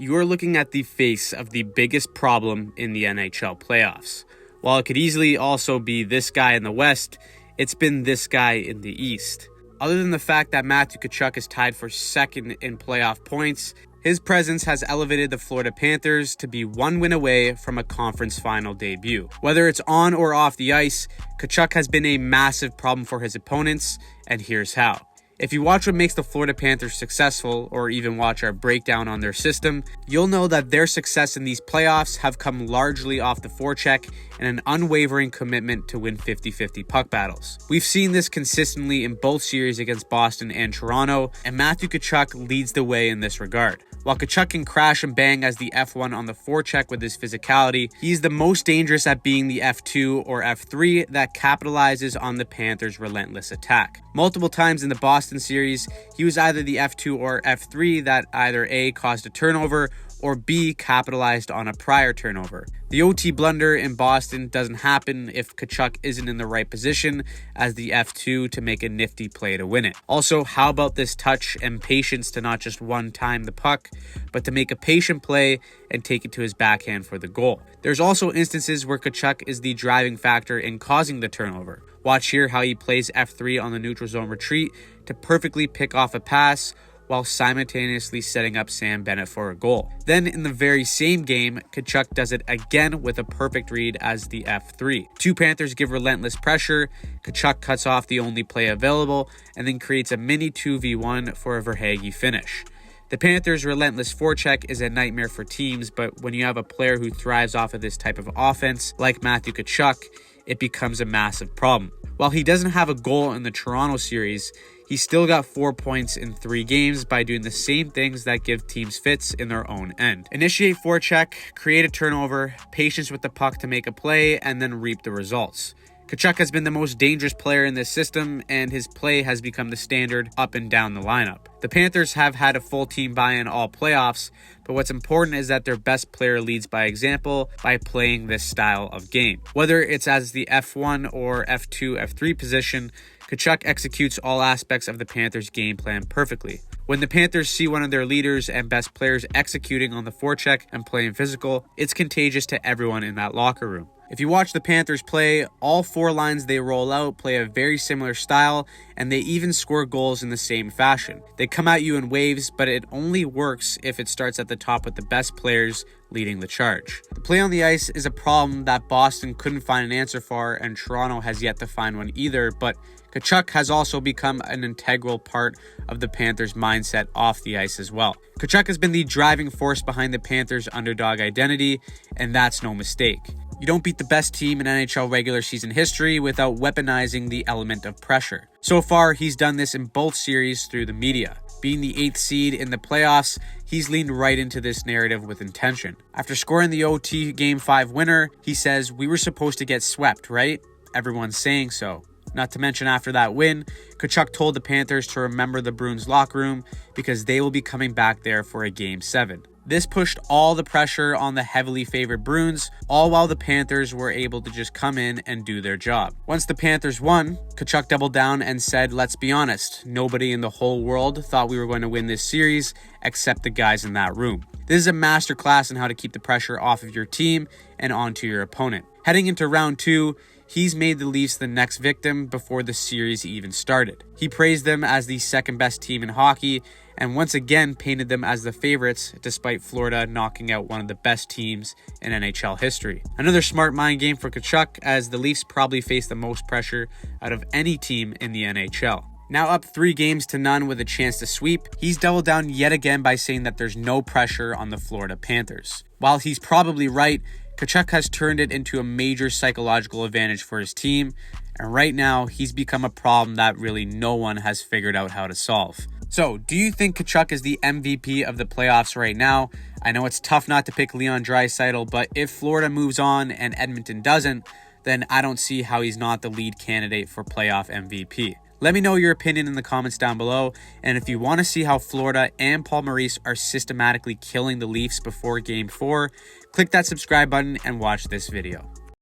You are looking at the face of the biggest problem in the NHL playoffs. While it could easily also be this guy in the West, it's been this guy in the East. Other than the fact that Matthew Tkachuk is tied for second in playoff points, his presence has elevated the Florida Panthers to be one win away from a conference final debut. Whether it's on or off the ice, Tkachuk has been a massive problem for his opponents, and here's how. If you watch what makes the Florida Panthers successful, or even watch our breakdown on their system, you'll know that their success in these playoffs have come largely off the forecheck and an unwavering commitment to win 50-50 puck battles. We've seen this consistently in both series against Boston and Toronto, and Matthew Tkachuk leads the way in this regard. While Tkachuk can crash and bang as the F1 on the forecheck with his physicality, he's the most dangerous at being the F2 or F3 that capitalizes on the Panthers' relentless attack. Multiple times in the Boston series, he was either the F2 or F3 that either A, caused a turnover, or B, capitalized on a prior turnover. The OT blunder in Boston doesn't happen if Tkachuk isn't in the right position as the F2 to make a nifty play to win it. Also, how about this touch and patience to not just one-time the puck, but to make a patient play and take it to his backhand for the goal. There's also instances where Tkachuk is the driving factor in causing the turnover. Watch here how he plays F3 on the neutral zone retreat to perfectly pick off a pass while simultaneously setting up Sam Bennett for a goal. Then in the very same game, Tkachuk does it again with a perfect read as the F3. Two Panthers give relentless pressure, Tkachuk cuts off the only play available, and then creates a mini 2v1 for a Verhaeghe finish. The Panthers' relentless forecheck is a nightmare for teams, but when you have a player who thrives off of this type of offense, like Matthew Tkachuk, it becomes a massive problem. While he doesn't have a goal in the Toronto series, he still got 4 points in 3 games by doing the same things that give teams fits in their own end. Initiate forecheck, create a turnover, patience with the puck to make a play, and then reap the results. Tkachuk has been the most dangerous player in this system, and his play has become the standard up and down the lineup. The Panthers have had a full team buy-in all playoffs, but what's important is that their best player leads by example by playing this style of game. Whether it's as the F1 or F2, F3 position, Tkachuk executes all aspects of the Panthers' game plan perfectly. When the Panthers see one of their leaders and best players executing on the forecheck and playing physical, it's contagious to everyone in that locker room. If you watch the Panthers play, all 4 lines they roll out play a very similar style, and they even score goals in the same fashion. They come at you in waves, but it only works if it starts at the top with the best players leading the charge. The play on the ice is a problem that Boston couldn't find an answer for, and Toronto has yet to find one either, but Tkachuk has also become an integral part of the Panthers' mindset off the ice as well. Tkachuk has been the driving force behind the Panthers' underdog identity, and that's no mistake. You don't beat the best team in NHL regular season history without weaponizing the element of pressure. So far, he's done this in both series through the media. Being the 8th seed in the playoffs, he's leaned right into this narrative with intention. After scoring the OT Game 5 winner, he says, "We were supposed to get swept, right? Everyone's saying so." Not to mention after that win, Tkachuk told the Panthers to remember the Bruins locker room because they will be coming back there for a Game 7. This pushed all the pressure on the heavily favored Bruins, all while the Panthers were able to just come in and do their job. Once the Panthers won, Tkachuk doubled down and said, "Let's be honest, nobody in the whole world thought we were going to win this series except the guys in that room." This is a masterclass in how to keep the pressure off of your team and onto your opponent. Heading into round 2, he's made the Leafs the next victim before the series even started. He praised them as the second best team in hockey and once again painted them as the favorites despite Florida knocking out one of the best teams in NHL history. Another smart mind game for Tkachuk as the Leafs probably face the most pressure out of any team in the NHL. Now up 3-0 with a chance to sweep, he's doubled down yet again by saying that there's no pressure on the Florida Panthers. While he's probably right, Tkachuk has turned it into a major psychological advantage for his team, and right now he's become a problem that really no one has figured out how to solve. So, do you think Tkachuk is the MVP of the playoffs right now? I know it's tough not to pick Leon Draisaitl, but if Florida moves on and Edmonton doesn't, then I don't see how he's not the lead candidate for playoff MVP. Let me know your opinion in the comments down below, and if you want to see how Florida and Paul Maurice are systematically killing the Leafs before Game 4, click that subscribe button and watch this video.